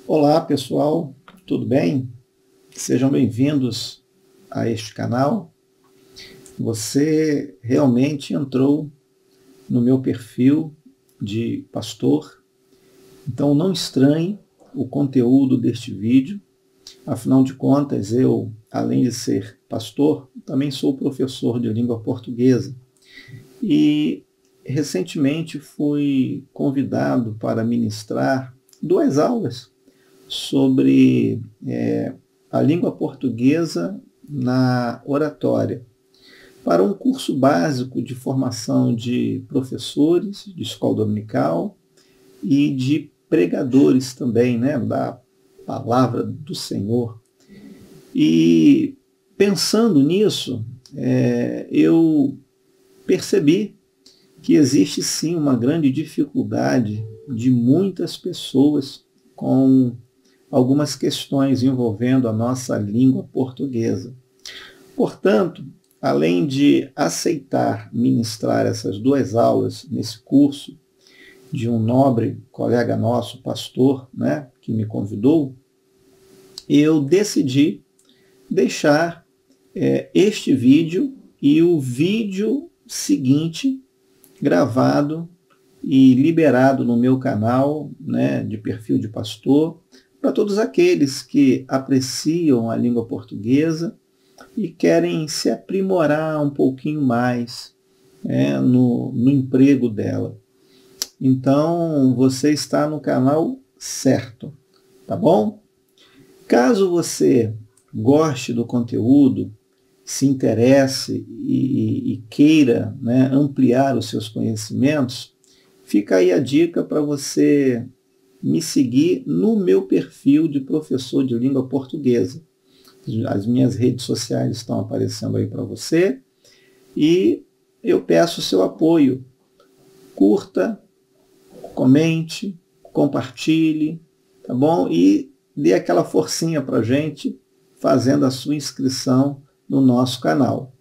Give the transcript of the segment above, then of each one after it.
Olá pessoal, tudo bem? Sejam bem-vindos a este canal. Você realmente entrou no meu perfil de pastor, então não estranhe o conteúdo deste vídeo. Afinal de contas, eu, além de ser pastor, também sou professor de língua portuguesa e recentemente fui convidado para ministrar 2 aulas sobre a língua portuguesa na oratória, para um curso básico de formação de professores de escola dominical e de pregadores também, né, da palavra do Senhor. E pensando nisso, eu percebi que existe sim uma grande dificuldade de muitas pessoas com algumas questões envolvendo a nossa língua portuguesa. Portanto, além de aceitar ministrar essas 2 aulas nesse curso de um nobre colega nosso, pastor, né, que me convidou, eu decidi deixar este vídeo e o vídeo seguinte gravado e liberado no meu canal, né, de perfil de pastor, para todos aqueles que apreciam a língua portuguesa e querem se aprimorar um pouquinho mais no emprego dela. Então, você está no canal certo, tá bom? Caso você goste do conteúdo, se interesse e queira, né, ampliar os seus conhecimentos, fica aí a dica para você me seguir no meu perfil de professor de língua portuguesa. As minhas redes sociais estão aparecendo aí para você e eu peço o seu apoio. Curta, comente, compartilhe, tá bom? E dê aquela forcinha para a gente fazendo a sua inscrição no nosso canal.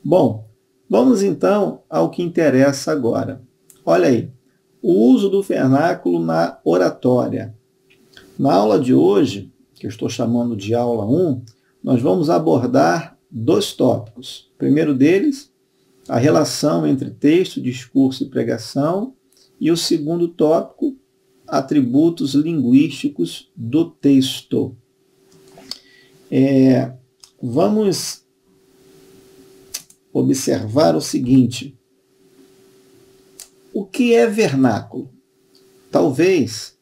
Bom, vamos então ao que interessa agora. Olha aí, o uso do vernáculo na oratória. Na aula de hoje, que eu estou chamando de aula 1, nós vamos abordar 2 tópicos. O primeiro deles, a relação entre texto, discurso e pregação, e o segundo tópico, atributos linguísticos do texto. Vamos observar o seguinte: o que é vernáculo? Talvez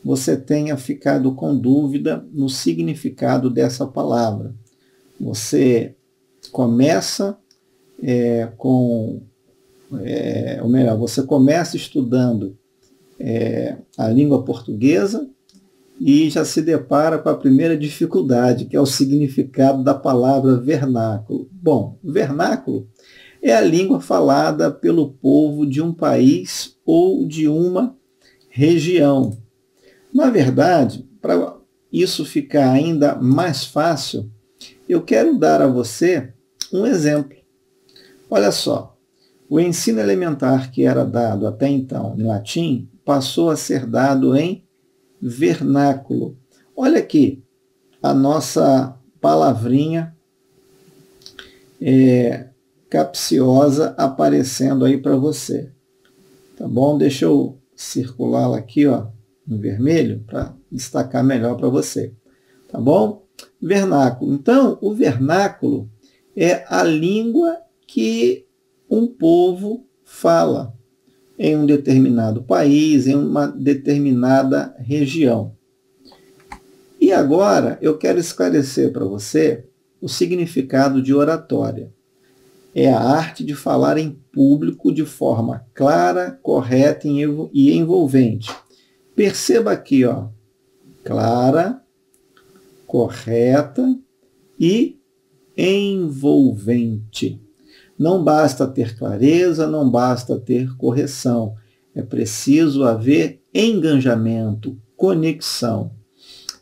você tenha ficado com dúvida no significado dessa palavra. Você começa você começa estudando a língua portuguesa e já se depara com a primeira dificuldade, que é o significado da palavra vernáculo. Bom, vernáculo é a língua falada pelo povo de um país ou de uma região. Na verdade, para isso ficar ainda mais fácil, eu quero dar a você um exemplo. Olha só, o ensino elementar que era dado até então em latim passou a ser dado em vernáculo. Olha aqui a nossa palavrinha capciosa aparecendo aí para você. Tá bom? Deixa eu circulá-la aqui, ó, no vermelho, para destacar melhor para você. Tá bom? Vernáculo. Então, o vernáculo é a língua que um povo fala em um determinado país, em uma determinada região. E agora eu quero esclarecer para você o significado de oratória. É a arte de falar em público de forma clara, correta e envolvente. Perceba aqui, ó, clara, correta e envolvente. Não basta ter clareza, não basta ter correção. É preciso haver engajamento, conexão.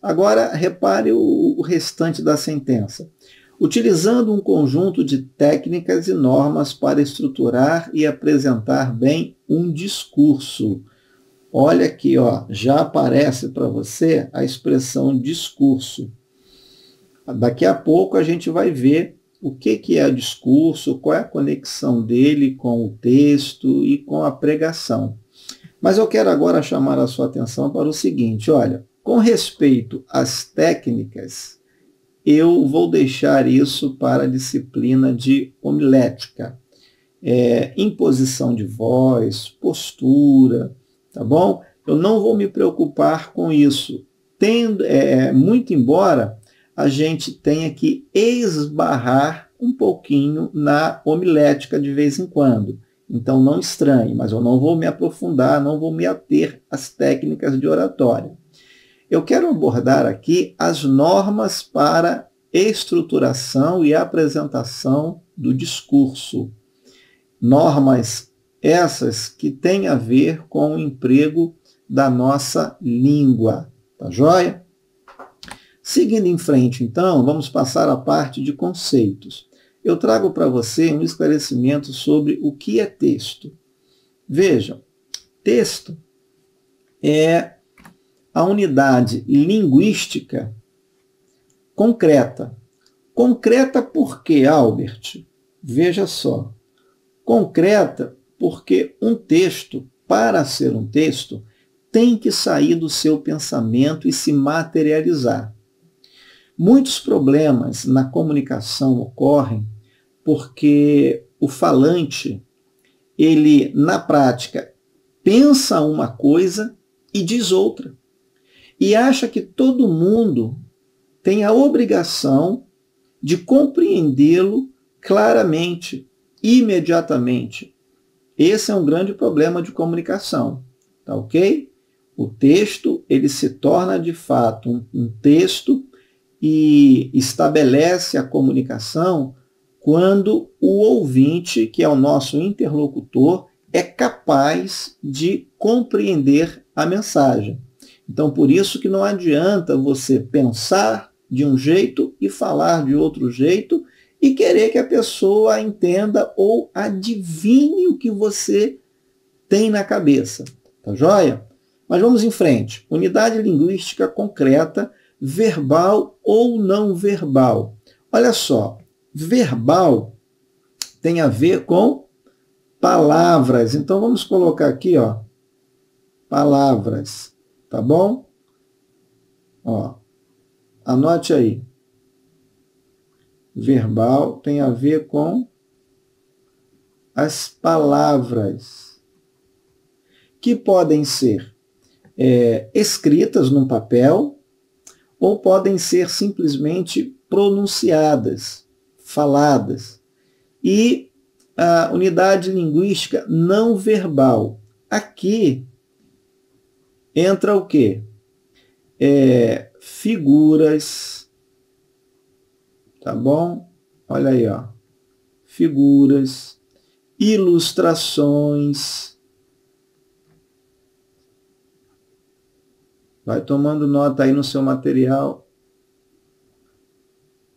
Agora, repare o restante da sentença. Utilizando um conjunto de técnicas e normas para estruturar e apresentar bem um discurso. olha aqui, ó, já aparece para você a expressão discurso. Daqui a pouco a gente vai ver o que é o discurso, qual é a conexão dele com o texto e com a pregação. Mas eu quero agora chamar a sua atenção para o seguinte, olha, com respeito às técnicas, eu vou deixar isso para a disciplina de homilética. Imposição de voz, postura, tá bom? Eu não vou me preocupar com isso, muito embora a gente tenha que esbarrar um pouquinho na homilética de vez em quando. Então não estranhe, mas eu não vou me aprofundar, não vou me ater às técnicas de oratória. Eu quero abordar aqui as normas para estruturação e apresentação do discurso. Normas essas que têm a ver com o emprego da nossa língua, tá joia? Seguindo em frente, então, vamos passar à parte de conceitos. Eu trago para você um esclarecimento sobre o que é texto. Vejam, texto é a unidade linguística concreta. Concreta por quê, Albert? Veja só. Concreta porque um texto, para ser um texto, tem que sair do seu pensamento e se materializar. Muitos problemas na comunicação ocorrem porque o falante, ele, na prática, pensa uma coisa e diz outra. E acha que todo mundo tem a obrigação de compreendê-lo claramente, imediatamente. Esse é um grande problema de comunicação, tá ok? O texto, ele se torna de fato um texto e estabelece a comunicação quando o ouvinte, que é o nosso interlocutor, é capaz de compreender a mensagem. Então, por isso que não adianta você pensar de um jeito e falar de outro jeito e querer que a pessoa entenda ou adivinhe o que você tem na cabeça. Tá joia? Mas vamos em frente. Unidade linguística concreta, verbal ou não verbal. Olha só, verbal tem a ver com palavras. Então vamos colocar aqui, ó, palavras, tá bom? Ó, anote aí. Verbal tem a ver com as palavras, que podem ser escritas num papel ou podem ser simplesmente pronunciadas, faladas. E a unidade linguística não verbal. Aqui entra o quê? Figuras, tá bom? Olha aí, ó. Figuras, ilustrações. Vai tomando nota aí no seu material.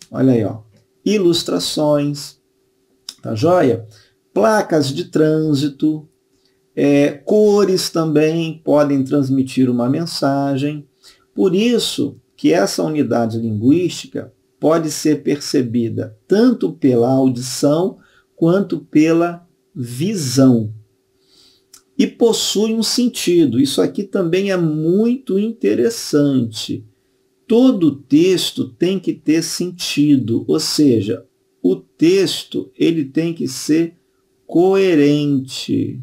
Olha aí, ó. Ilustrações, tá joia? Placas de trânsito, cores também podem transmitir uma mensagem. Por isso que essa unidade linguística pode ser percebida tanto pela audição quanto pela visão. E possui um sentido. Isso aqui também é muito interessante. Todo texto tem que ter sentido, ou seja, o texto ele tem que ser coerente,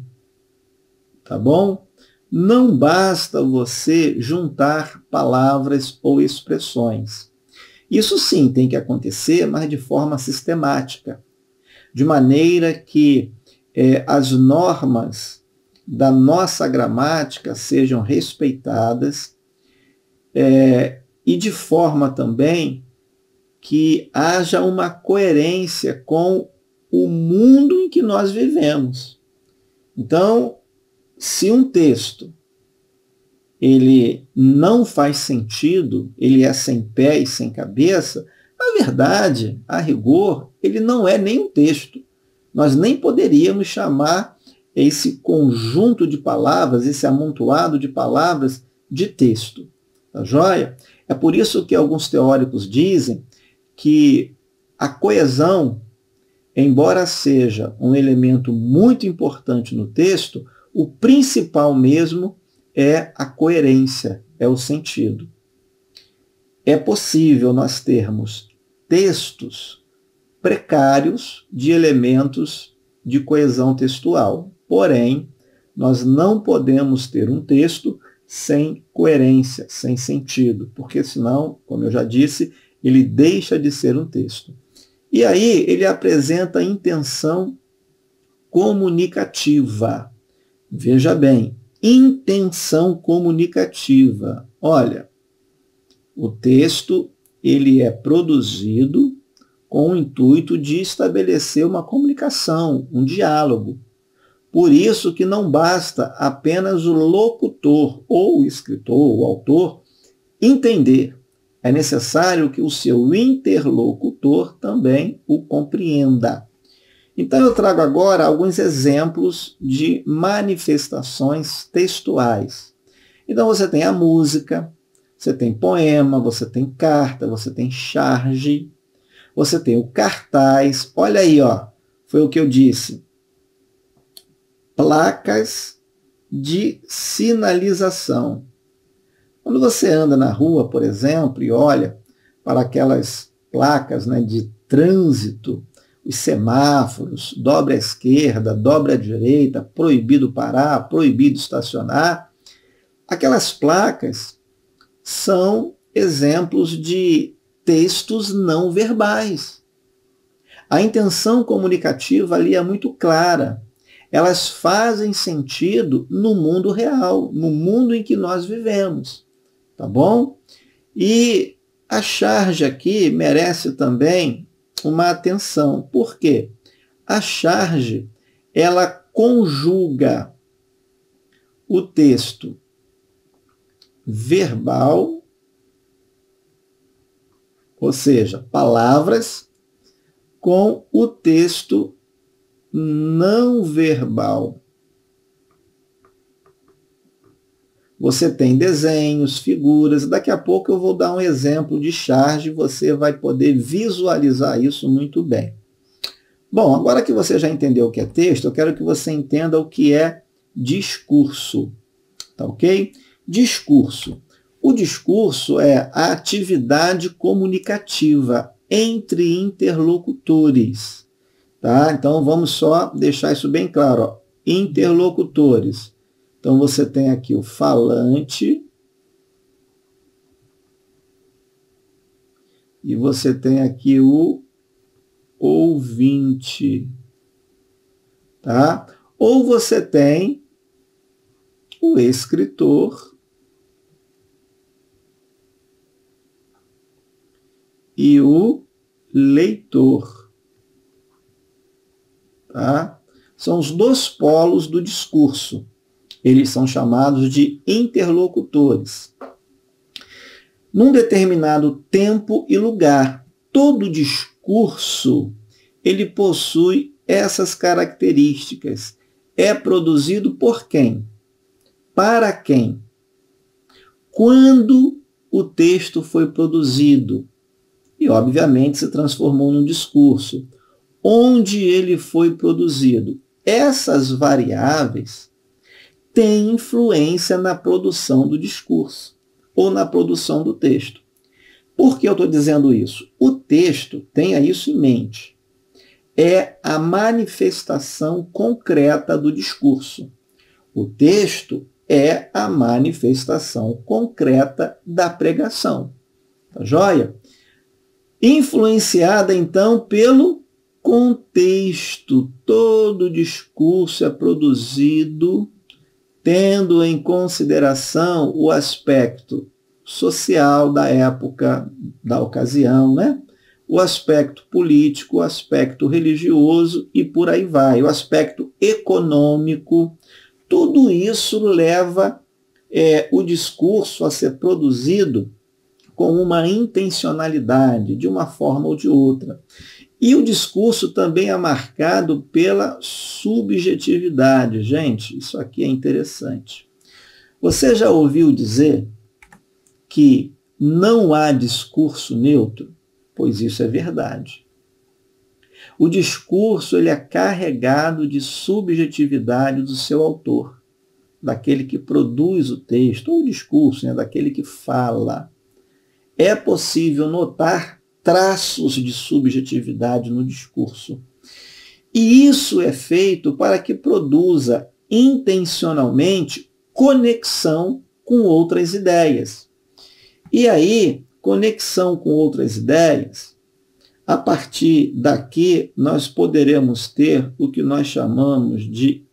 tá bom? Não basta você juntar palavras ou expressões. Isso sim tem que acontecer, mas de forma sistemática, de maneira que as normas da nossa gramática sejam respeitadas e de forma também que haja uma coerência com o mundo em que nós vivemos. Então, se um texto ele não faz sentido, ele é sem pé e sem cabeça, na verdade, a rigor, ele não é nem um texto. Nós nem poderíamos chamar esse conjunto de palavras, esse amontoado de palavras de texto. Tá joia? É por isso que alguns teóricos dizem que a coesão, embora seja um elemento muito importante no texto, o principal mesmo é a coerência, é o sentido. É possível nós termos textos precários de elementos de coesão textual. Porém, nós não podemos ter um texto sem coerência, sem sentido, porque senão, como eu já disse, ele deixa de ser um texto. E aí ele apresenta intenção comunicativa. Veja bem, intenção comunicativa. Olha, o texto ele é produzido com o intuito de estabelecer uma comunicação, um diálogo. Por isso que não basta apenas o locutor, ou o escritor, ou o autor, entender. É necessário que o seu interlocutor também o compreenda. Então eu trago agora alguns exemplos de manifestações textuais. Então você tem a música, você tem poema, você tem carta, você tem charge, você tem o cartaz. Olha aí, ó, foi o que eu disse. Placas de sinalização. Quando você anda na rua, por exemplo, e olha para aquelas placas, né, de trânsito, os semáforos, dobra à esquerda, dobra à direita, proibido parar, proibido estacionar, aquelas placas são exemplos de textos não verbais. A intenção comunicativa ali é muito clara. Elas fazem sentido no mundo real, no mundo em que nós vivemos. Tá bom? E a charge aqui merece também uma atenção. Por quê? A charge, ela conjuga o texto verbal, ou seja, palavras, com o texto não verbal. Você tem desenhos, figuras. Daqui a pouco eu vou dar um exemplo de charge, você vai poder visualizar isso muito bem. Bom, agora que você já entendeu o que é texto, eu quero que você entenda o que é discurso. Tá ok? Discurso. O discurso é a atividade comunicativa entre interlocutores. Tá? Então, vamos só deixar isso bem claro. Ó. Interlocutores. Então, você tem aqui o falante e você tem aqui o ouvinte. Tá? Ou você tem o escritor e o leitor. Tá? São os dois polos do discurso. Eles são chamados de interlocutores. Num determinado tempo e lugar, todo discurso ele possui essas características. É produzido por quem? Para quem? Quando o texto foi produzido? E, obviamente, se transformou num discurso. Onde ele foi produzido? Essas variáveis têm influência na produção do discurso ou na produção do texto. Por que eu estou dizendo isso? O texto, tenha isso em mente, é a manifestação concreta do discurso. O texto é a manifestação concreta da pregação. Tá joia? Influenciada, então, pelo contexto. Todo discurso é produzido tendo em consideração o aspecto social da época, da ocasião, né? O aspecto político, o aspecto religioso e por aí vai, o aspecto econômico. Tudo isso leva o discurso a ser produzido com uma intencionalidade, de uma forma ou de outra. E o discurso também é marcado pela subjetividade. Gente, isso aqui é interessante. Você já ouviu dizer que não há discurso neutro? Pois isso é verdade. O discurso ele é carregado de subjetividade do seu autor, daquele que produz o texto, ou o discurso, daquele que fala. É possível notar traços de subjetividade no discurso. E isso é feito para que produza intencionalmente conexão com outras ideias. E aí, conexão com outras ideias, a partir daqui nós poderemos ter o que nós chamamos de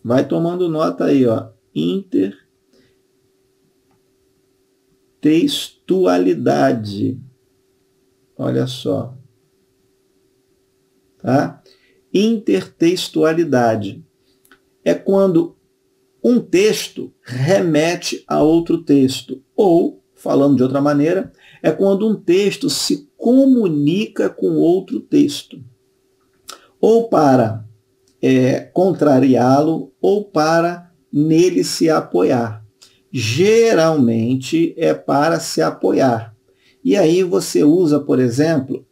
vai tomando nota aí, intertextualidade. Olha só. Tá? Intertextualidade é quando um texto remete a outro texto. Ou, falando de outra maneira, é quando um texto se comunica com outro texto. Ou para contrariá-lo, ou para nele se apoiar. Geralmente é para se apoiar. E aí você usa, por exemplo,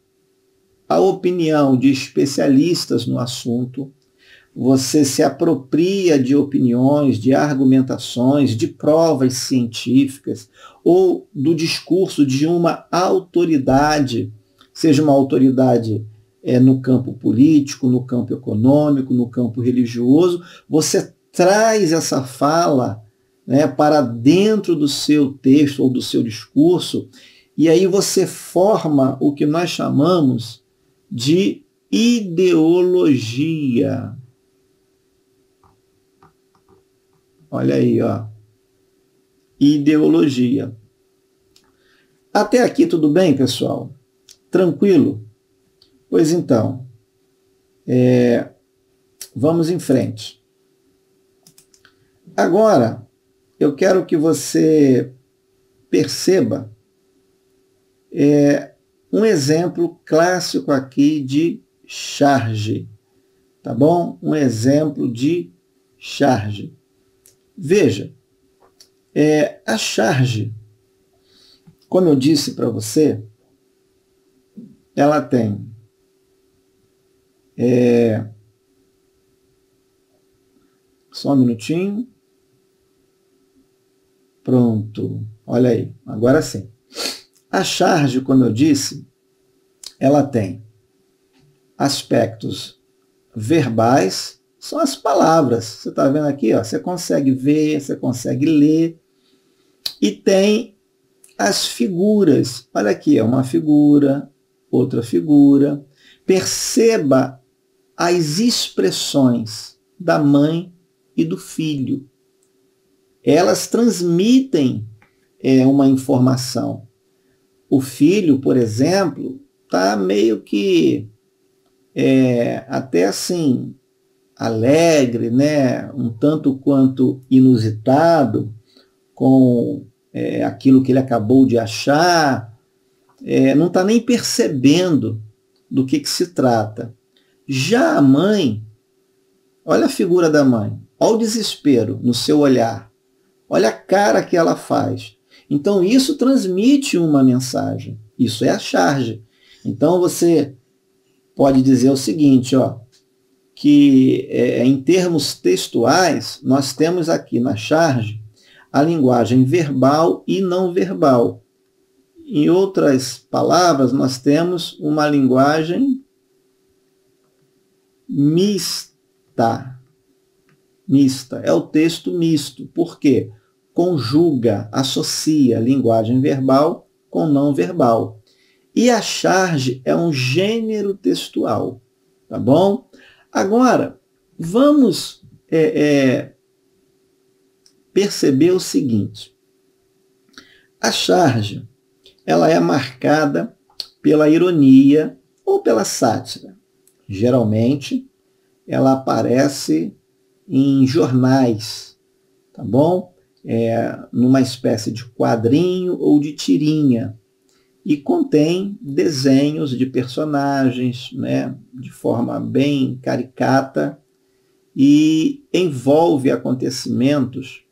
a opinião de especialistas no assunto, você se apropria de opiniões, de argumentações, de provas científicas, ou do discurso de uma autoridade, seja uma autoridade no campo político, no campo econômico, no campo religioso, você traz essa fala para dentro do seu texto ou do seu discurso, e aí você forma o que nós chamamos de ideologia. Olha aí, ideologia. Até aqui tudo bem, pessoal? Tranquilo? Pois então, vamos em frente. Agora, eu quero que você perceba um exemplo clássico aqui de charge, tá bom? Um exemplo de charge. Veja, a charge, como eu disse para você, ela tem só um minutinho. Pronto, olha aí, agora sim. A charge, como eu disse, ela tem aspectos verbais, são as palavras. Você está vendo aqui, você consegue ver, você consegue ler. E tem as figuras. Olha aqui, uma figura, outra figura. Perceba as expressões da mãe e do filho. Elas transmitem uma informação. O filho, por exemplo, está meio que até assim, alegre, um tanto quanto inusitado com aquilo que ele acabou de achar, não está nem percebendo do que se trata. Já a mãe, olha a figura da mãe, olha o desespero no seu olhar, olha a cara que ela faz. Então isso transmite uma mensagem, isso é a charge. Então você pode dizer o seguinte, que em termos textuais, nós temos aqui na charge a linguagem verbal e não verbal. Em outras palavras, nós temos uma linguagem mista. Mista. É o texto misto. Por quê? Conjuga, associa linguagem verbal com não verbal. E a charge é um gênero textual. Tá bom? Agora, vamos perceber o seguinte. A charge, ela é marcada pela ironia ou pela sátira. Geralmente, ela aparece em jornais, tá bom? Numa espécie de quadrinho ou de tirinha. e contém desenhos de personagens, né, de forma bem caricata, e envolve acontecimentos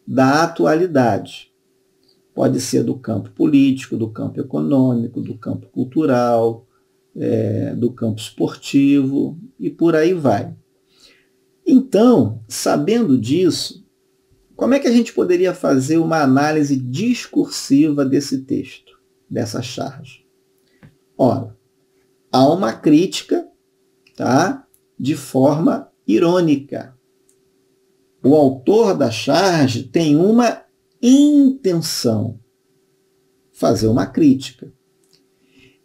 da atualidade. Pode ser do campo político, do campo econômico, do campo cultural, do campo esportivo e por aí vai. Então, sabendo disso, como é que a gente poderia fazer uma análise discursiva desse texto, dessa charge? Ora, há uma crítica, tá, de forma irônica. O autor da charge tem uma intenção, fazer uma crítica.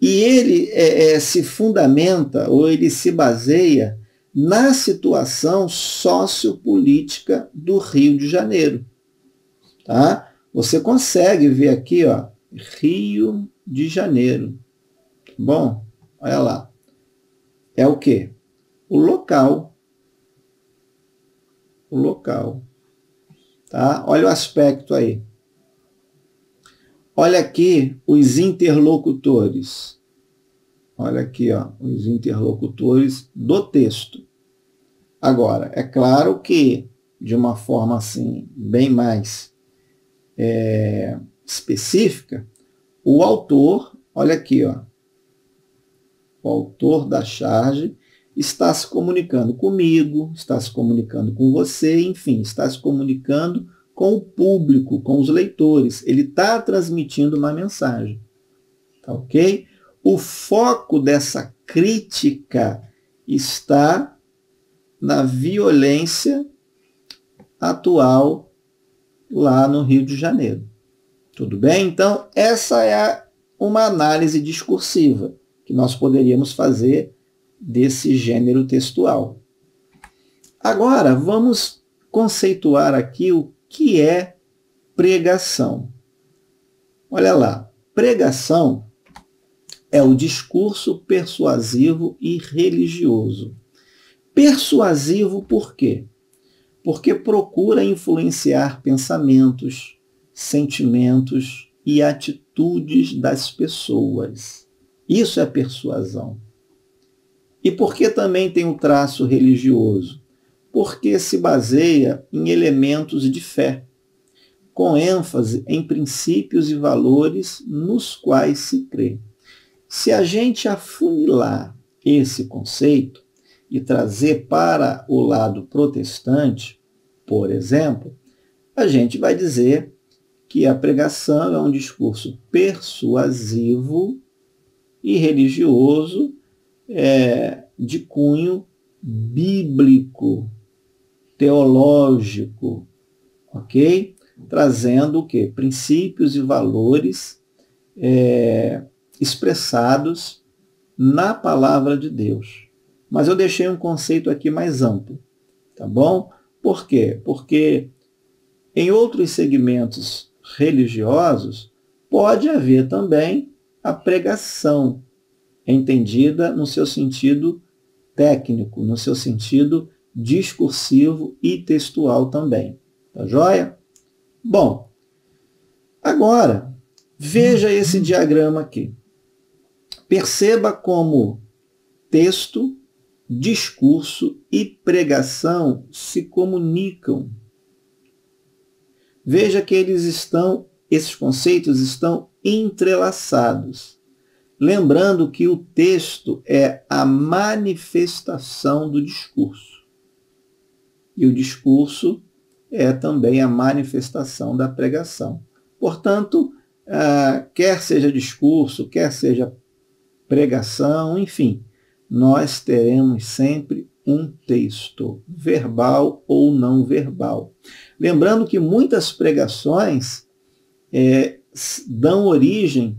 E ele se fundamenta, ou ele se baseia na situação sociopolítica do Rio de Janeiro. Tá? Você consegue ver aqui, ó, Rio de Janeiro. Bom, olha lá. É o quê? O local. O local. Tá? Olha o aspecto aí. Olha aqui os interlocutores. Olha aqui, ó, os interlocutores do texto. Agora, é claro que, de uma forma assim, bem mais específica, o autor, olha aqui, ó, o autor da charge está se comunicando comigo, está se comunicando com você, enfim, está se comunicando com o público, com os leitores. Ele está transmitindo uma mensagem. Tá ok? O foco dessa crítica está na violência atual lá no Rio de Janeiro. Tudo bem? Então, essa é uma análise discursiva que nós poderíamos fazer desse gênero textual. Agora, vamos conceituar aqui o que é pregação. Olha lá, pregação é o discurso persuasivo e religioso. Persuasivo por quê? Porque procura influenciar pensamentos, sentimentos e atitudes das pessoas. Isso é persuasão. E por que também tem um traço religioso? Porque se baseia em elementos de fé, com ênfase em princípios e valores nos quais se crê. Se a gente afunilar esse conceito e trazer para o lado protestante, por exemplo, a gente vai dizer que a pregação é um discurso persuasivo e religioso de cunho bíblico, teológico, ok? Trazendo o quê? Princípios e valores expressados na palavra de Deus. Mas eu deixei um conceito aqui mais amplo, tá bom? Por quê? Porque em outros segmentos religiosos pode haver também a pregação, entendida no seu sentido técnico, no seu sentido discursivo e textual também. Tá joia? Bom, agora, veja esse diagrama aqui. Perceba como texto, discurso e pregação se comunicam. Veja que esses conceitos estão entrelaçados. Lembrando que o texto é a manifestação do discurso. E o discurso é também a manifestação da pregação. Portanto, quer seja discurso, quer seja pregação, enfim, nós teremos sempre um texto, verbal ou não verbal. Lembrando que muitas pregações dão origem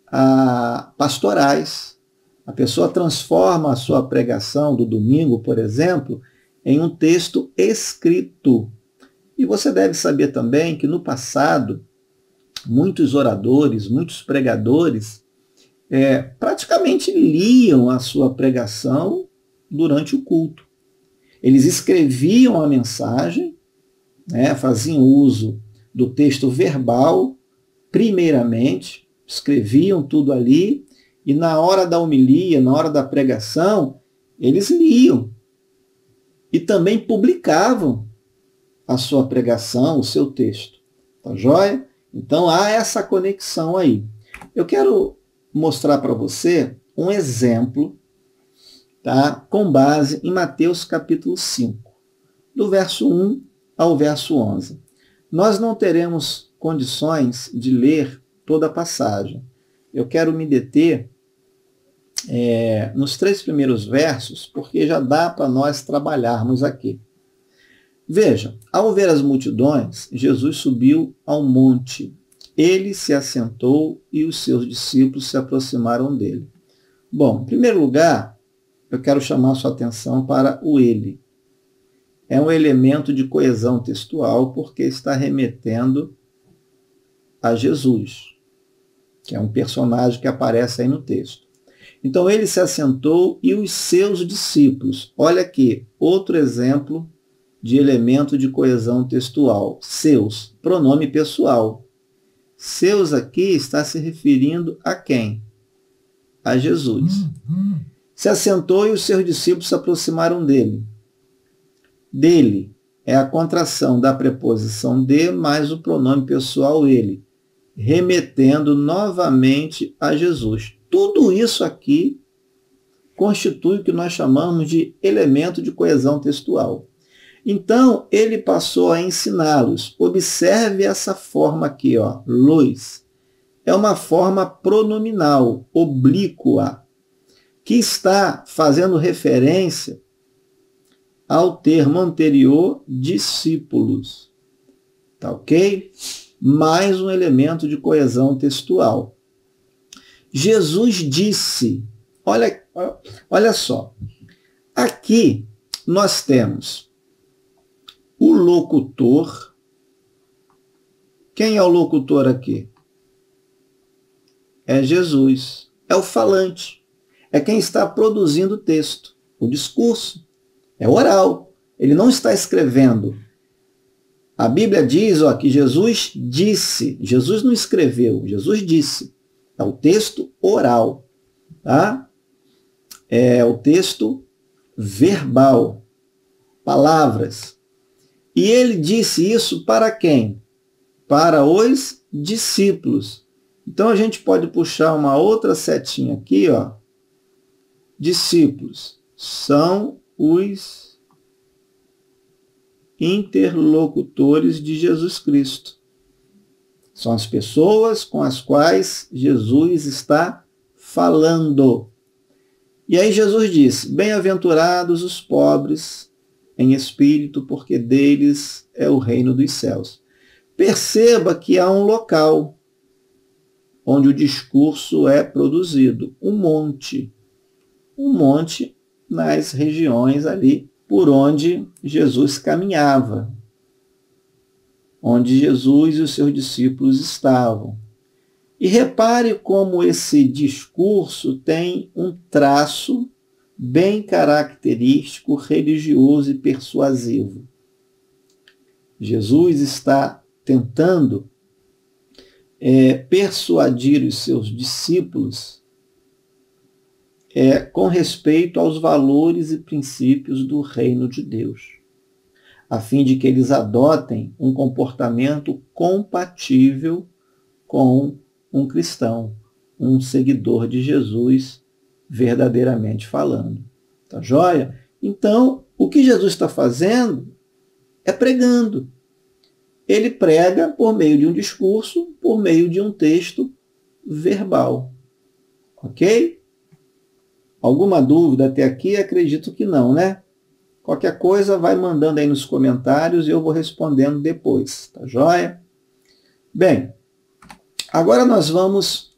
a pastorais. A pessoa transforma a sua pregação do domingo, por exemplo, em um texto escrito. E você deve saber também que no passado, muitos oradores, muitos pregadores, praticamente liam a sua pregação durante o culto. Eles escreviam a mensagem, faziam uso do texto verbal, primeiramente, escreviam tudo ali, e na hora da homilia, na hora da pregação, eles liam. E também publicavam a sua pregação, o seu texto. Tá joia? Então há essa conexão aí. Eu quero mostrar para você um exemplo, tá? Com base em Mateus capítulo 5, do verso 1 ao verso 11. Nós não teremos condições de ler toda a passagem. Eu quero me deter nos 3 primeiros versos, porque já dá para nós trabalharmos aqui. Veja, ao ver as multidões, Jesus subiu ao monte. Ele se assentou e os seus discípulos se aproximaram dele. Bom, em primeiro lugar, eu quero chamar sua atenção para o ele. É um elemento de coesão textual porque está remetendo a Jesus, que é um personagem que aparece aí no texto. Então ele se assentou e os seus discípulos. Olha aqui, outro exemplo de elemento de coesão textual. Seus, pronome pessoal. Seus aqui está se referindo a quem? A Jesus. Se assentou e os seus discípulos se aproximaram dele. Dele é a contração da preposição de mais o pronome pessoal ele, remetendo novamente a Jesus. Tudo isso aqui constitui o que nós chamamos de elemento de coesão textual. Então, ele passou a ensiná-los. Observe essa forma aqui, ó, luz. É uma forma pronominal, oblíqua, que está fazendo referência ao termo anterior, discípulos. Tá ok? Mais um elemento de coesão textual. Jesus disse, olha só, aqui nós temos o locutor. Quem é o locutor aqui? É Jesus, é o falante, é quem está produzindo o texto, o discurso, é oral, ele não está escrevendo. A Bíblia diz que Jesus disse, Jesus não escreveu, Jesus disse. É o texto oral, tá? É o texto verbal, palavras. E ele disse isso para quem? Para os discípulos. Então a gente pode puxar uma outra setinha aqui, ó. Discípulos são os interlocutores de Jesus Cristo. São as pessoas com as quais Jesus está falando. E aí Jesus disse, bem-aventurados os pobres em espírito, porque deles é o reino dos céus. Perceba que há um local onde o discurso é produzido, um monte nas regiões ali por onde Jesus caminhava, onde Jesus e os seus discípulos estavam. E repare como esse discurso tem um traço bem característico, religioso e persuasivo. Jesus está tentando persuadir os seus discípulos com respeito aos valores e princípios do reino de Deus, a fim de que eles adotem um comportamento compatível com um cristão, um seguidor de Jesus, verdadeiramente falando. Tá joia? Então, o que Jesus está fazendo é pregando. Ele prega por meio de um discurso, por meio de um texto verbal. Ok? Alguma dúvida até aqui? Acredito que não, né? Qualquer coisa vai mandando aí nos comentários e eu vou respondendo depois. Tá joia? Bem, agora nós vamos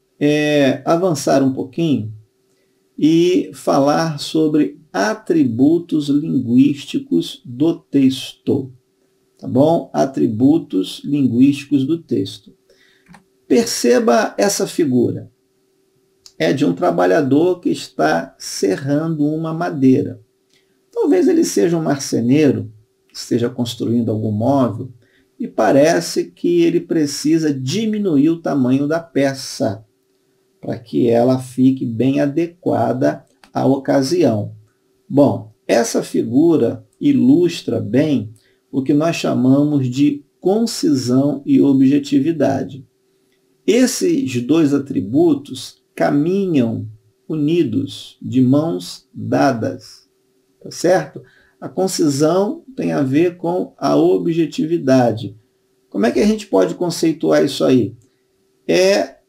avançar um pouquinho e falar sobre atributos linguísticos do texto. Tá bom? Atributos linguísticos do texto. Perceba essa figura. É de um trabalhador que está serrando uma madeira. Talvez ele seja um marceneiro, esteja construindo algum móvel, e parece que ele precisa diminuir o tamanho da peça. para que ela fique bem adequada à ocasião. Bom, essa figura ilustra bem o que nós chamamos de concisão e objetividade. Esses dois atributos caminham unidos, de mãos dadas, tá certo? A concisão tem a ver com a objetividade. Como é que a gente pode conceituar isso aí? É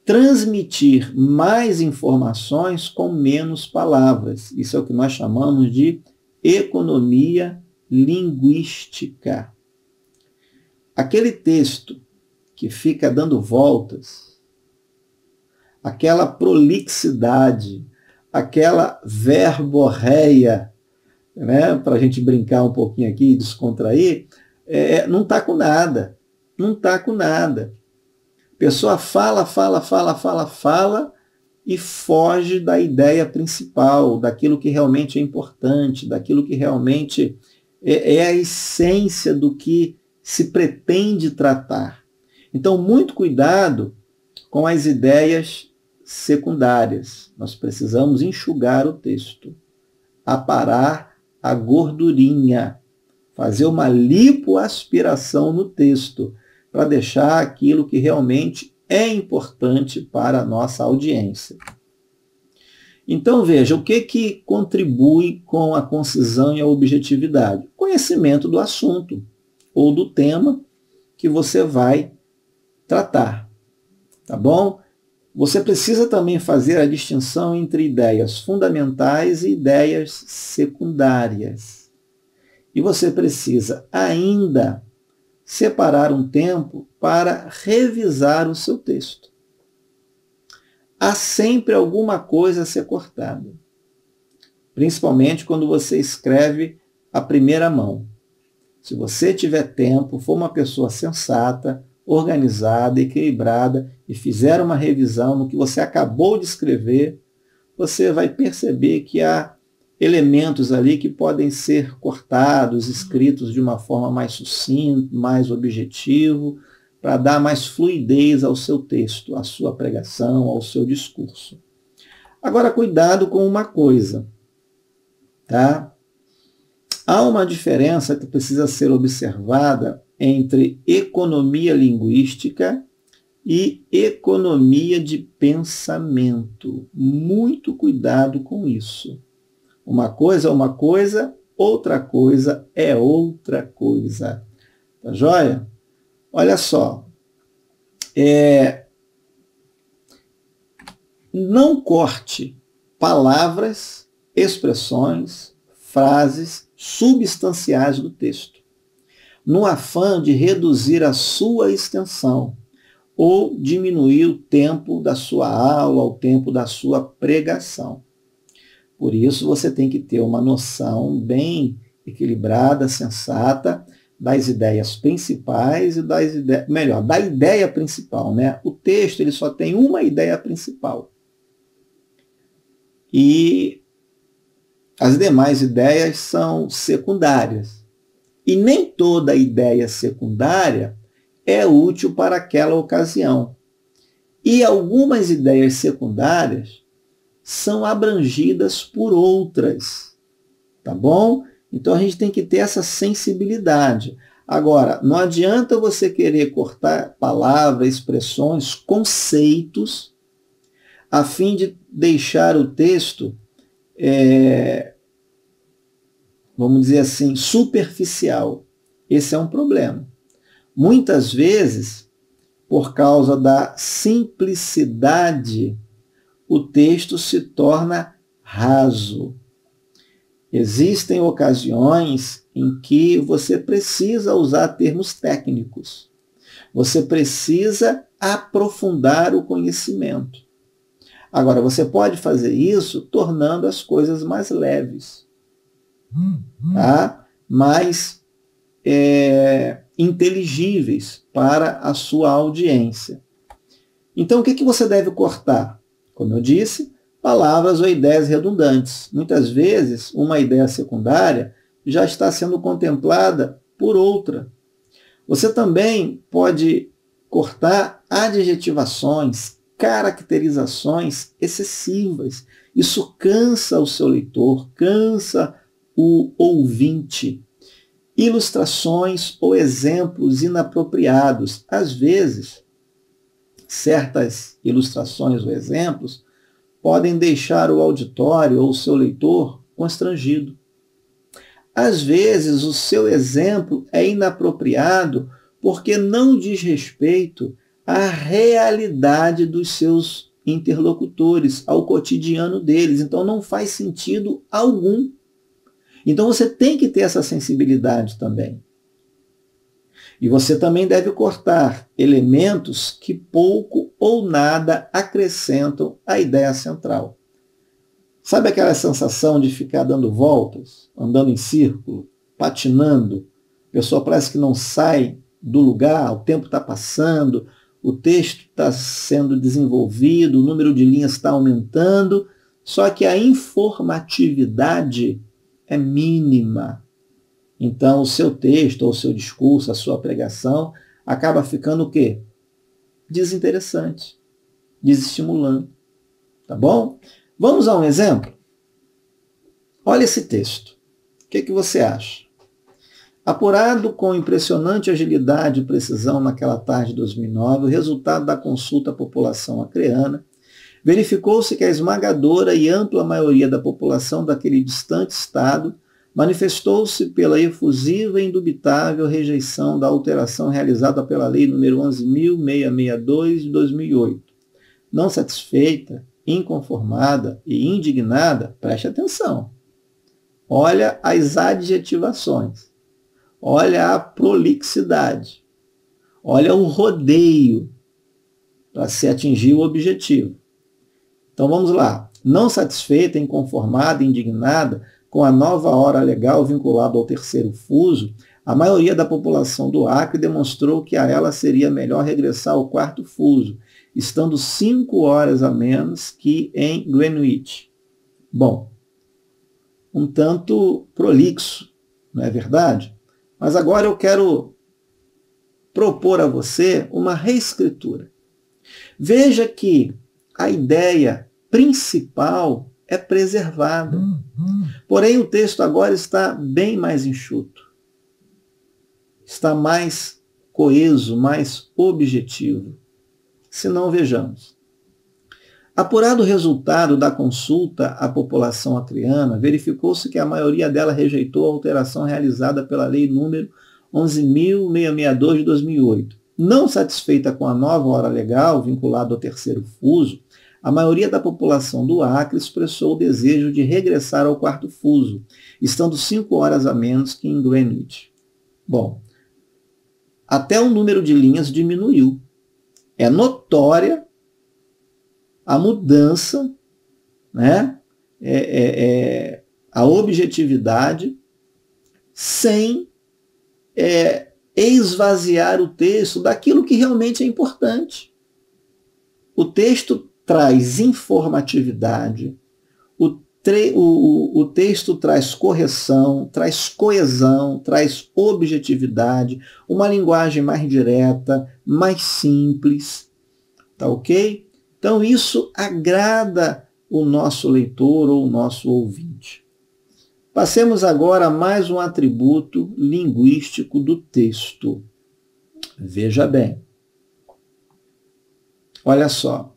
transmitir mais informações com menos palavras. Isso é o que nós chamamos de economia linguística. Aquele texto que fica dando voltas, aquela prolixidade, aquela verborreia, né, para a gente brincar um pouquinho aqui e descontrair, não está com nada. Não está com nada. A pessoa fala e foge da ideia principal, daquilo que realmente é importante, daquilo que realmente é a essência do que se pretende tratar. Então, muito cuidado com as ideias secundárias. Nós precisamos enxugar o texto, aparar a gordurinha, fazer uma lipoaspiração no texto, para deixar aquilo que realmente é importante para a nossa audiência. Então, veja, o que contribui com a concisão e a objetividade? Conhecimento do assunto ou do tema que você vai tratar, tá bom? Você precisa também fazer a distinção entre ideias fundamentais e ideias secundárias. E você precisa ainda separar um tempo para revisar o seu texto. Há sempre alguma coisa a ser cortada, principalmente quando você escreve à primeira mão. Se você tiver tempo, for uma pessoa sensata, organizada, equilibrada e fizer uma revisão no que você acabou de escrever, você vai perceber que há elementos ali que podem ser cortados, escritos de uma forma mais sucinta, mais objetivo, para dar mais fluidez ao seu texto, à sua pregação, ao seu discurso. Agora, cuidado com uma coisa, tá? Há uma diferença que precisa ser observada entre economia linguística e economia de pensamento. Muito cuidado com isso. Uma coisa é uma coisa, outra coisa é outra coisa. Tá joia? Olha só. Não corte palavras, expressões, frases substanciais do texto, no afã de reduzir a sua extensão ou diminuir o tempo da sua aula, o tempo da sua pregação. Por isso, você tem que ter uma noção bem equilibrada, sensata, das ideias principais e da ideia principal, né? O texto ele só tem uma ideia principal. E as demais ideias são secundárias. E nem toda ideia secundária é útil para aquela ocasião. E algumas ideias secundárias são abrangidas por outras, tá bom? Então a gente tem que ter essa sensibilidade. Agora, não adianta você querer cortar palavras, expressões, conceitos, a fim de deixar o texto, vamos dizer assim, superficial. Esse é um problema. Muitas vezes, por causa da simplicidade, o texto se torna raso. Existem ocasiões em que você precisa usar termos técnicos. Você precisa aprofundar o conhecimento. Agora, você pode fazer isso tornando as coisas mais leves, tá? Mais inteligíveis para a sua audiência. Então, o que você deve cortar? Como eu disse, palavras ou ideias redundantes. Muitas vezes, uma ideia secundária já está sendo contemplada por outra. Você também pode cortar adjetivações, caracterizações excessivas. Isso cansa o seu leitor, cansa o ouvinte. Ilustrações ou exemplos inapropriados. Às vezes, certas ilustrações ou exemplos podem deixar o auditório ou o seu leitor constrangido. Às vezes, o seu exemplo é inapropriado porque não diz respeito à realidade dos seus interlocutores, ao cotidiano deles. Então, não faz sentido algum. Então, você tem que ter essa sensibilidade também. E você também deve cortar elementos que pouco ou nada acrescentam à ideia central. Sabe aquela sensação de ficar dando voltas, andando em círculo, patinando? A pessoa parece que não sai do lugar, o tempo está passando, o texto está sendo desenvolvido, o número de linhas está aumentando, só que a informatividade é mínima. Então, o seu texto, ou o seu discurso, a sua pregação, acaba ficando o quê? Desinteressante, desestimulante. Tá bom? Vamos a um exemplo? Olha esse texto. O que você acha? Apurado com impressionante agilidade e precisão naquela tarde de 2009, o resultado da consulta à população acreana, verificou-se que a esmagadora e ampla maioria da população daquele distante estado manifestou-se pela efusiva e indubitável rejeição da alteração realizada pela Lei nº 11.662 de 2008. Não satisfeita, inconformada e indignada, preste atenção. Olha as adjetivações. Olha a prolixidade. Olha o rodeio para se atingir o objetivo. Então vamos lá. Não satisfeita, inconformada e indignada com a nova hora legal vinculada ao terceiro fuso, a maioria da população do Acre demonstrou que a ela seria melhor regressar ao quarto fuso, estando 5 horas a menos que em Greenwich. Bom, um tanto prolixo, não é verdade? Mas agora eu quero propor a você uma reescritura. Veja que a ideia principal é preservada. Porém, o texto agora está bem mais enxuto. Está mais coeso, mais objetivo. Se não, vejamos. Apurado o resultado da consulta à população acreana, verificou-se que a maioria dela rejeitou a alteração realizada pela Lei nº 11.662 de 2008. Não satisfeita com a nova hora legal vinculada ao terceiro fuso, a maioria da população do Acre expressou o desejo de regressar ao quarto fuso, estando 5 horas a menos que em Greenwich. Bom, até o número de linhas diminuiu. É notória a mudança, né? A objetividade, sem esvaziar o texto daquilo que realmente é importante. O texto traz informatividade, o texto traz correção, traz coesão, traz objetividade, uma linguagem mais direta, mais simples, tá ok? Então isso agrada o nosso leitor ou o nosso ouvinte. Passemos agora a mais um atributo linguístico do texto. Veja bem. Olha só.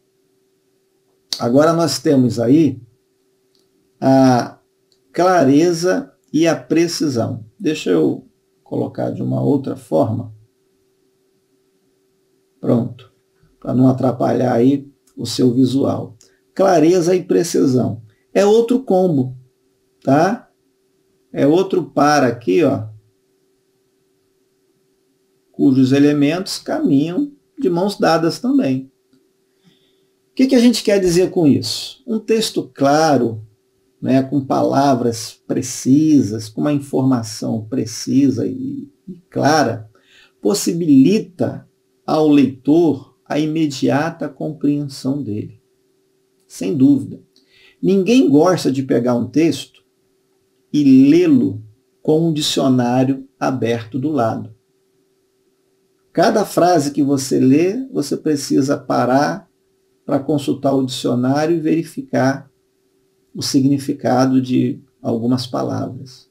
Agora nós temos aí a clareza e a precisão. Deixa eu colocar de uma outra forma. Pronto. Para não atrapalhar aí o seu visual. Clareza e precisão. É outro combo, tá? É outro par aqui, ó, cujos elementos caminham de mãos dadas também. O que a gente quer dizer com isso? Um texto claro, né, com palavras precisas, com uma informação precisa e clara, possibilita ao leitor a imediata compreensão dele. Sem dúvida. Ninguém gosta de pegar um texto e lê-lo com um dicionário aberto do lado. Cada frase que você lê, você precisa parar para consultar o dicionário e verificar o significado de algumas palavras.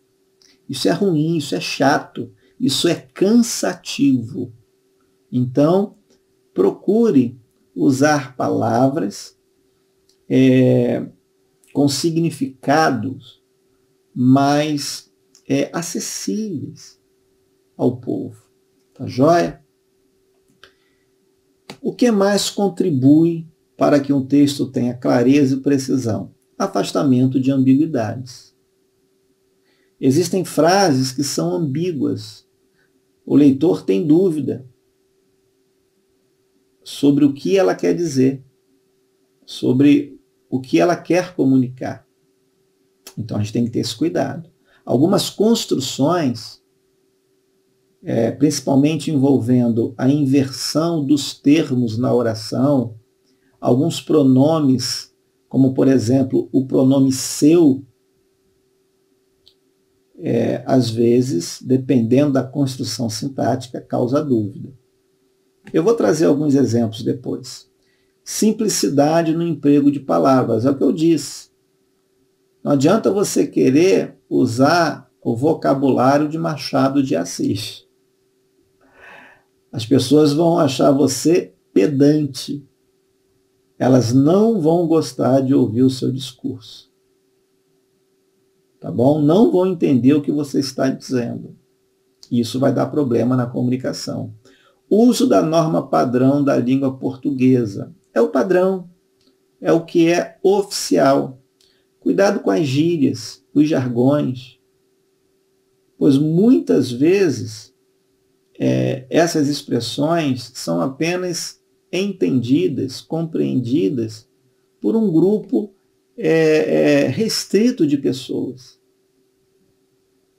Isso é ruim, isso é chato, isso é cansativo. Então, procure usar palavras com significados mais acessíveis ao povo. Tá joia? O que mais contribui para que um texto tenha clareza e precisão? Afastamento de ambiguidades. Existem frases que são ambíguas. O leitor tem dúvida sobre o que ela quer dizer, sobre o que ela quer comunicar. Então a gente tem que ter esse cuidado. Algumas construções, principalmente envolvendo a inversão dos termos na oração, alguns pronomes, como por exemplo o pronome seu, às vezes, dependendo da construção sintática, causa dúvida. Eu vou trazer alguns exemplos depois. Simplicidade no emprego de palavras, é o que eu disse. Não adianta você querer usar o vocabulário de Machado de Assis. As pessoas vão achar você pedante. Elas não vão gostar de ouvir o seu discurso. Tá bom? Não vão entender o que você está dizendo. Isso vai dar problema na comunicação. Uso da norma padrão da língua portuguesa. É o padrão. É o que é oficial. Cuidado com as gírias, os jargões. Pois muitas vezes essas expressões são apenas entendidas, compreendidas por um grupo restrito de pessoas.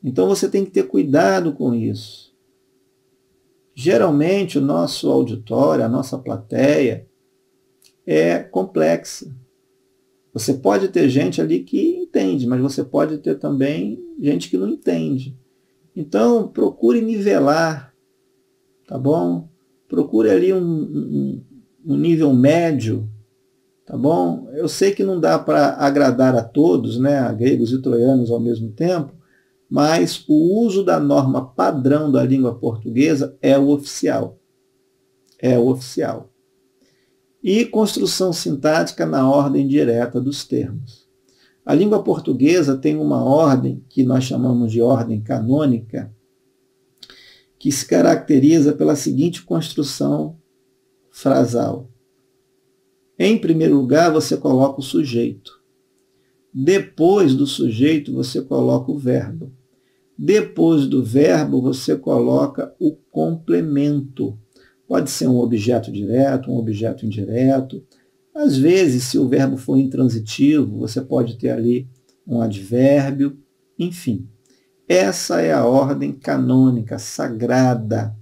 Então você tem que ter cuidado com isso. Geralmente o nosso auditório, a nossa plateia é complexa. Você pode ter gente ali que entende, mas você pode ter também gente que não entende. Então procure nivelar, tá bom? Procure ali um nível médio, tá bom? Eu sei que não dá para agradar a todos, né, a gregos e troianos ao mesmo tempo, mas o uso da norma padrão da língua portuguesa é o oficial. É o oficial. E construção sintática na ordem direta dos termos. A língua portuguesa tem uma ordem que nós chamamos de ordem canônica, que se caracteriza pela seguinte construção frasal. Em primeiro lugar, você coloca o sujeito. Depois do sujeito, você coloca o verbo. Depois do verbo, você coloca o complemento. Pode ser um objeto direto, um objeto indireto. Às vezes, se o verbo for intransitivo, você pode ter ali um advérbio. Enfim, essa é a ordem canônica, sagrada,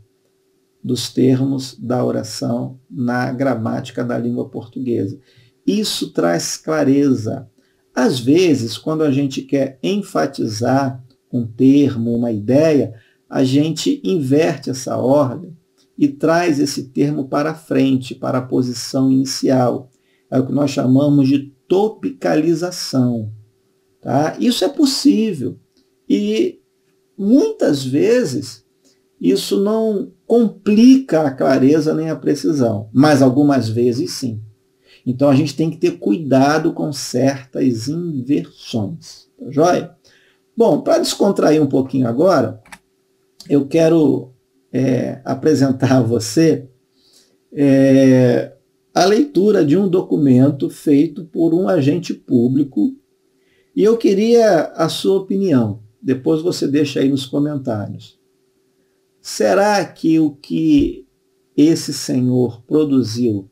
dos termos da oração na gramática da língua portuguesa. Isso traz clareza. Às vezes, quando a gente quer enfatizar um termo, uma ideia, a gente inverte essa ordem e traz esse termo para frente, para a posição inicial. É o que nós chamamos de topicalização. Tá? Isso é possível. E muitas vezes isso não complica a clareza nem a precisão, mas algumas vezes sim. Então a gente tem que ter cuidado com certas inversões. Tá joia? Bom, para descontrair um pouquinho agora, eu quero apresentar a você a leitura de um documento feito por um agente público e eu queria a sua opinião. Depois você deixa aí nos comentários. Será que o que esse senhor produziu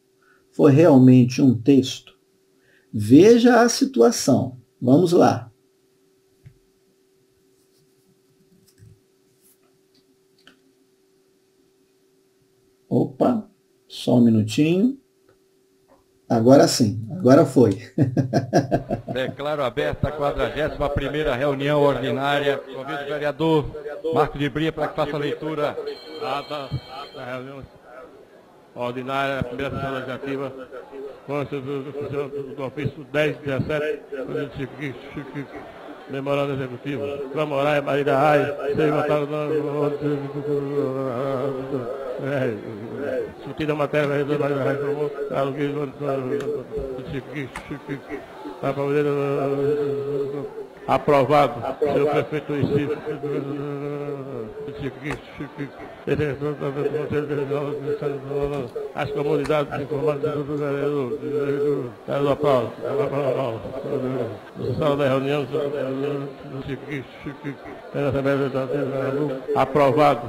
foi realmente um texto? Veja a situação. Vamos lá. Opa, só um minutinho. Agora sim, agora foi. Declaro aberta a 41ª reunião ordinária. Convido o vereador Marco de Bria para que faça a leitura da reunião ordinária, primeira sessão legislativa consta do ofício 1017, memorando executivo, para morar em Maria da Raia, sem votar discutida a matéria da Maria da Raia, aprovado, senhor prefeito do Recife, as comunidades informadas do Paulo, no sala da reunião, aprovado,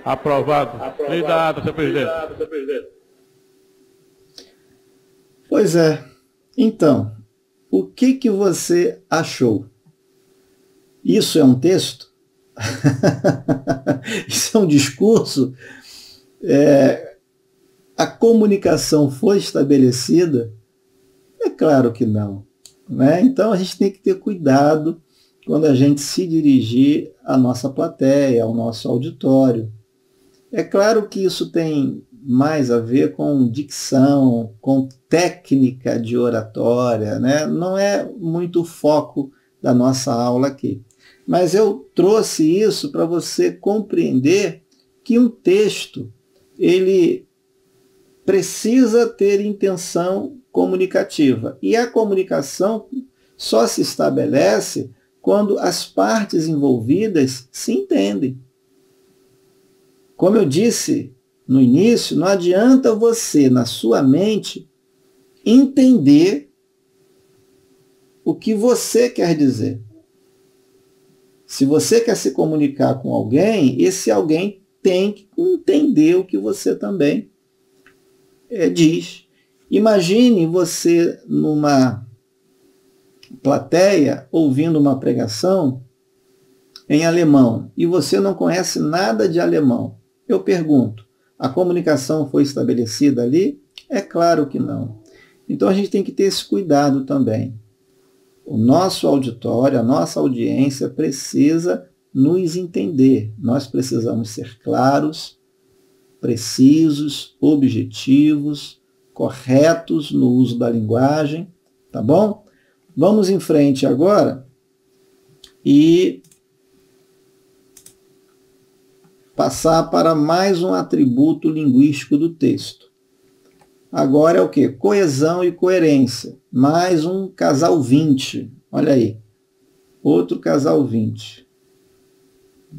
aprovado, lei da ata, senhor presidente. Pois é. Então, o que você achou? Isso é um texto? Isso é um discurso? A comunicação foi estabelecida? É claro que não, né? Então a gente tem que ter cuidado quando a gente se dirigir à nossa plateia, ao nosso auditório. É claro que isso tem mais a ver com dicção, com técnica de oratória, né? Não é muito o foco da nossa aula aqui. Mas eu trouxe isso para você compreender que um texto, ele precisa ter intenção comunicativa. E a comunicação só se estabelece quando as partes envolvidas se entendem. Como eu disse no início, não adianta você, na sua mente, entender o que você quer dizer. Se você quer se comunicar com alguém, esse alguém tem que entender o que você também diz. Imagine você numa plateia ouvindo uma pregação em alemão e você não conhece nada de alemão. Eu pergunto, a comunicação foi estabelecida ali? É claro que não. Então a gente tem que ter esse cuidado também. O nosso auditório, a nossa audiência precisa nos entender. Nós precisamos ser claros, precisos, objetivos, corretos no uso da linguagem, tá bom? Vamos em frente agora e passar para mais um atributo linguístico do texto. Agora é o quê? Coesão e coerência. Mais um casal 20. Olha aí. Outro casal 20.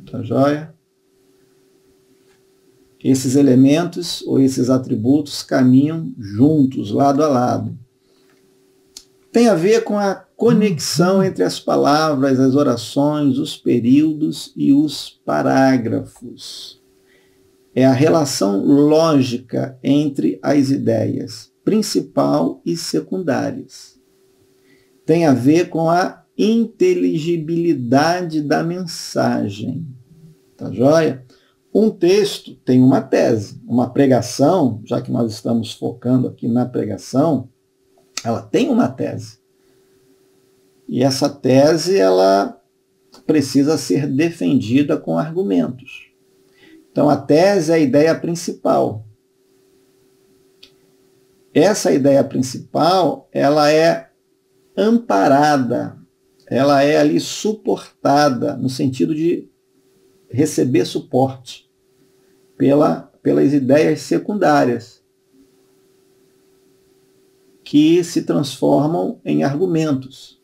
Tá joia? Esses elementos ou esses atributos caminham juntos, lado a lado. Tem a ver com a conexão entre as palavras, as orações, os períodos e os parágrafos. É a relação lógica entre as ideias principal e secundárias. Tem a ver com a inteligibilidade da mensagem. Tá joia? Um texto tem uma tese, uma pregação, já que nós estamos focando aqui na pregação, ela tem uma tese. E essa tese, ela precisa ser defendida com argumentos. Então, a tese é a ideia principal. Essa ideia principal, ela é amparada, ela é ali suportada, no sentido de receber suporte pelas ideias secundárias, que se transformam em argumentos.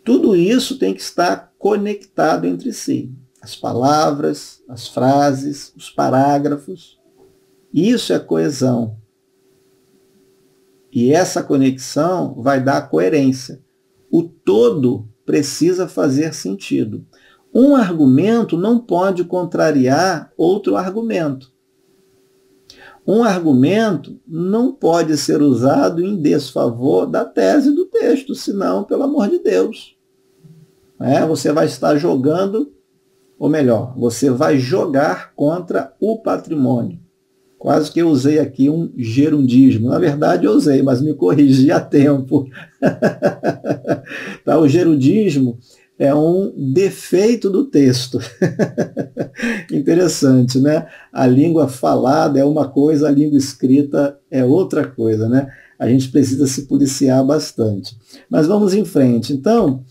Tudo isso tem que estar conectado entre si. As palavras, as frases, os parágrafos. Isso é coesão. E essa conexão vai dar coerência. O todo precisa fazer sentido. Um argumento não pode contrariar outro argumento. Um argumento não pode ser usado em desfavor da tese do texto, senão, pelo amor de Deus. Você vai estar jogando, ou melhor, você vai jogar contra o patrimônio. Quase que eu usei aqui um gerundismo. Na verdade, eu usei, mas me corrigi a tempo. Tá? O gerundismo é um defeito do texto. Interessante, né? A língua falada é uma coisa, a língua escrita é outra coisa, né? A gente precisa se policiar bastante. Mas vamos em frente. Então,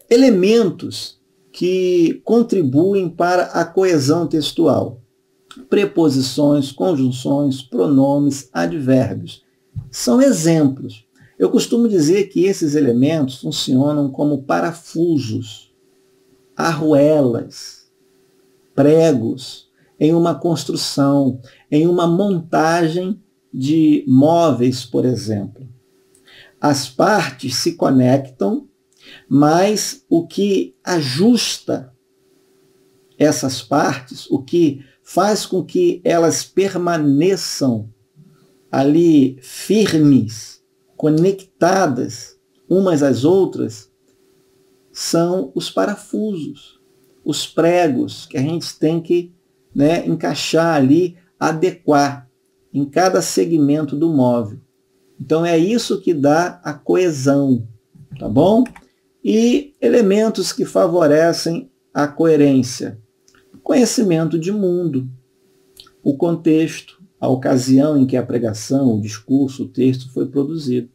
elementos que contribuem para a coesão textual. Preposições, conjunções, pronomes, advérbios. São exemplos. Eu costumo dizer que esses elementos funcionam como parafusos, arruelas, pregos em uma construção, em uma montagem de móveis, por exemplo. As partes se conectam, mas o que ajusta essas partes, o que faz com que elas permaneçam ali firmes, conectadas umas às outras, são os parafusos, os pregos que a gente tem que, né, encaixar ali, adequar em cada segmento do móvel. Então é isso que dá a coesão, tá bom? E elementos que favorecem a coerência. Conhecimento de mundo, o contexto, a ocasião em que a pregação, o discurso, o texto foi produzido.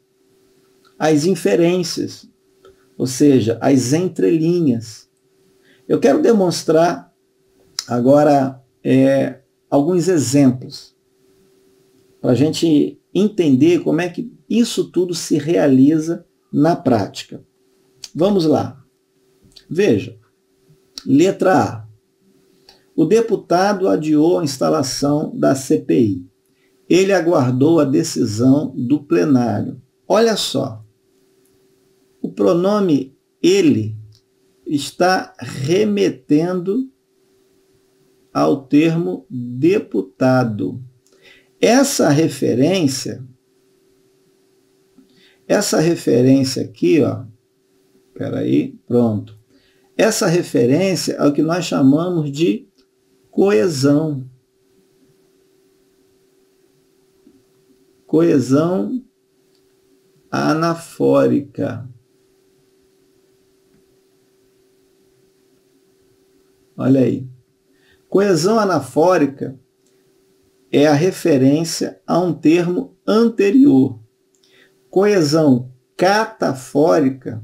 As inferências, ou seja, as entrelinhas. Eu quero demonstrar agora alguns exemplos para a gente entender como é que isso tudo se realiza na prática. Vamos lá. Veja. Letra A. O deputado adiou a instalação da CPI. Ele aguardou a decisão do plenário. Olha só. O pronome ele está remetendo ao termo deputado. Essa referência aqui, ó, peraí, pronto. Essa referência é o que nós chamamos de coesão. Coesão anafórica. Olha aí. Coesão anafórica é a referência a um termo anterior. Coesão catafórica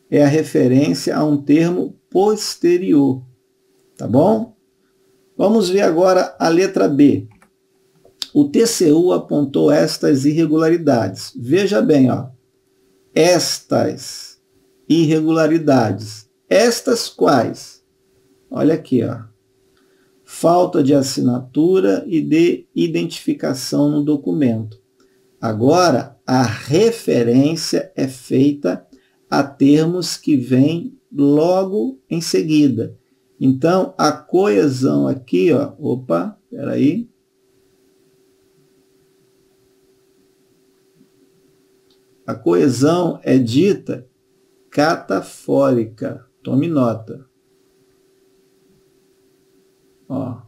é a referência a um termo posterior. Tá bom? Vamos ver agora a letra B. O TCU apontou estas irregularidades. Veja bem, ó. Estas irregularidades. Estas quais? Olha aqui, ó. Falta de assinatura e de identificação no documento. Agora, a referência é feita a termos que vêm logo em seguida. Então, a coesão aqui, ó, opa, peraí. A coesão é dita catafórica. Tome nota. Ó.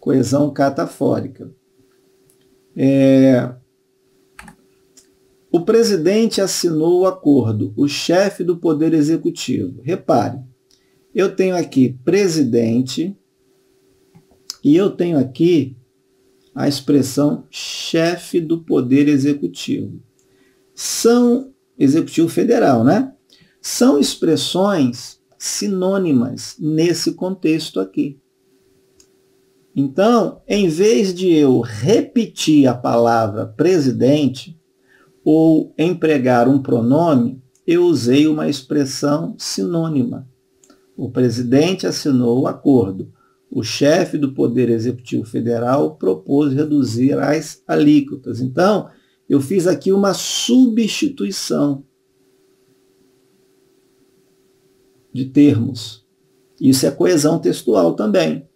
Coesão catafórica. O presidente assinou o acordo, o chefe do Poder Executivo. Repare, eu tenho aqui presidente e eu tenho aqui a expressão chefe do Poder Executivo. São, Executivo Federal, né? São expressões sinônimas nesse contexto aqui. Então, em vez de eu repetir a palavra presidente ou empregar um pronome, eu usei uma expressão sinônima. O presidente assinou o acordo. O chefe do Poder Executivo Federal propôs reduzir as alíquotas. Então, eu fiz aqui uma substituição de termos. Isso é coesão textual também.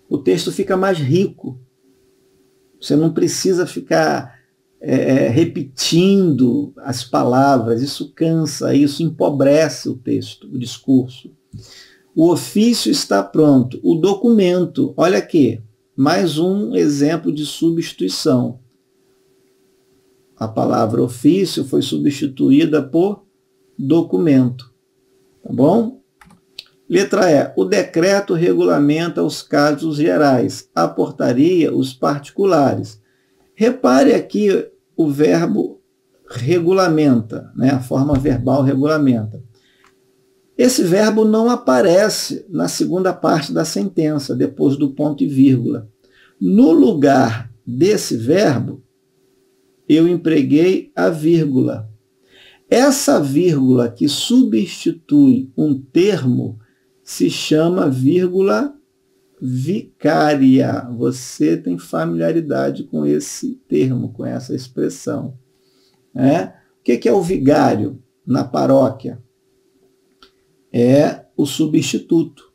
O texto fica mais rico. Você não precisa ficar repetindo as palavras. Isso cansa, isso empobrece o texto, o discurso. O ofício está pronto. O documento, olha aqui, mais um exemplo de substituição. a palavra ofício foi substituída por documento. Tá bom? Letra E. O decreto regulamenta os casos gerais, a portaria os particulares. Repare aqui o verbo regulamenta, né? A forma verbal regulamenta. Esse verbo não aparece na segunda parte da sentença, depois do ponto e vírgula. No lugar desse verbo, eu empreguei a vírgula. Essa vírgula que substitui um termo se chama vírgula vicária. Você tem familiaridade com esse termo, com essa expressão, né? O que é o vigário na paróquia? É o substituto.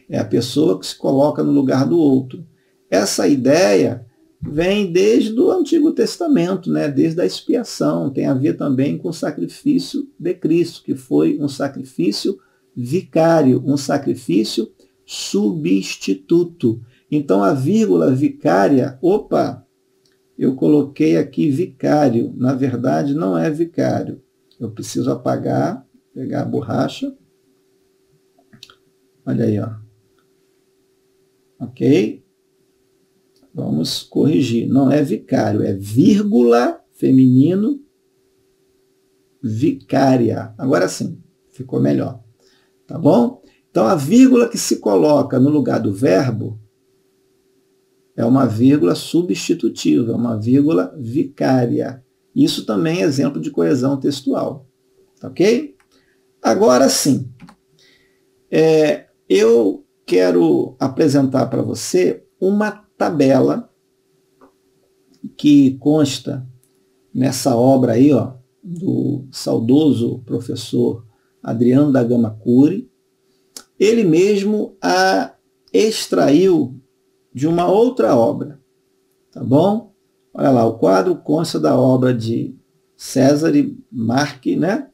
É a pessoa que se coloca no lugar do outro. Essa ideia vem desde o Antigo Testamento, né? Desde a expiação. Tem a ver também com o sacrifício de Cristo, que foi um sacrifício vicário, um sacrifício substituto. Então, a vírgula vicária, eu coloquei aqui vicário. Na verdade, não é vicário. Eu preciso apagar, pegar a borracha. Olha aí, ó. Ok? Vamos corrigir. Não é vicário, é vírgula, feminino, vicária. Agora sim, ficou melhor. Tá bom? Então, a vírgula que se coloca no lugar do verbo é uma vírgula substitutiva, é uma vírgula vicária. Isso também é exemplo de coesão textual. Ok? Agora sim, eu quero apresentar para você uma tabela que consta nessa obra aí, ó, do saudoso professor Adriano da Gama Cury. Ele mesmo a extraiu de uma outra obra, tá bom? Olha lá, o quadro consta da obra de Cesare Marchi, né?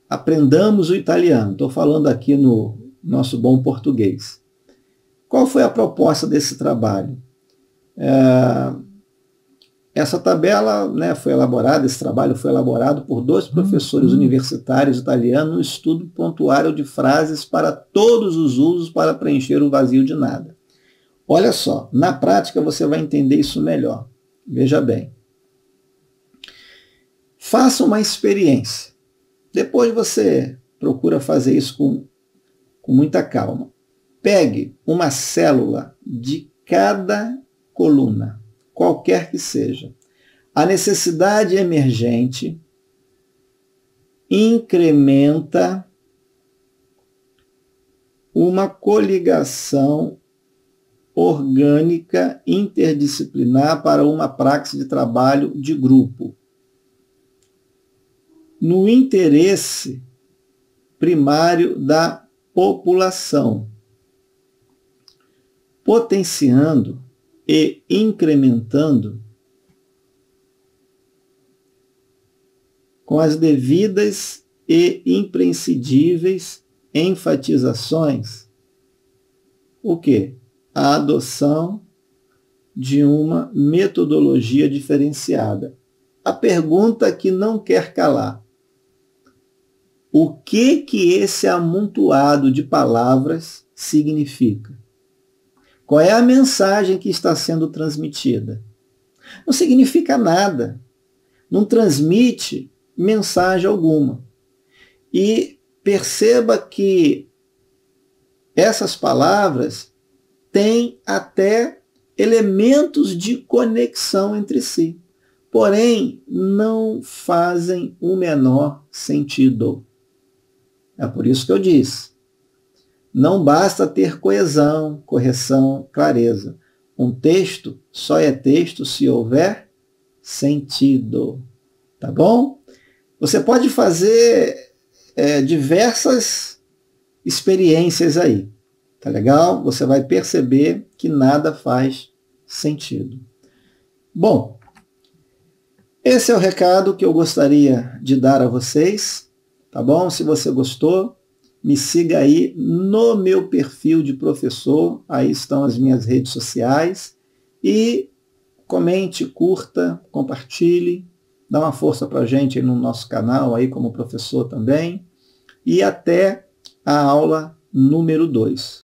Aprendamos o italiano. Estou falando aqui no nosso bom português. Qual foi a proposta desse trabalho? Essa tabela, né, esse trabalho foi elaborado por 2 professores universitários italianos, um estudo pontuário de frases para todos os usos para preencher o vazio de nada. Olha só, na prática você vai entender isso melhor. Veja bem. Faça uma experiência. Depois você procura fazer isso com muita calma. Pegue uma célula de cada coluna, qualquer que seja. A necessidade emergente incrementa uma coligação orgânica interdisciplinar para uma praxe de trabalho de grupo, no interesse primário da população, potenciando e incrementando com as devidas e imprescindíveis enfatizações o quê? A adoção de uma metodologia diferenciada. A pergunta que não quer calar: o que esse amontoado de palavras significa? Qual é a mensagem que está sendo transmitida? Não significa nada. Não transmite mensagem alguma. E perceba que essas palavras têm até elementos de conexão entre si, porém não fazem o menor sentido. É por isso que eu disse: não basta ter coesão, correção, clareza. Um texto só é texto se houver sentido. Tá bom? Você pode fazer diversas experiências aí. Tá legal? Você vai perceber que nada faz sentido. Bom, esse é o recado que eu gostaria de dar a vocês. Tá bom? Se você gostou, me siga aí no meu perfil de professor. Aí estão as minhas redes sociais. E comente, curta, compartilhe, dá uma força para a gente aí no nosso canal, aí como professor também. E até a aula número 2.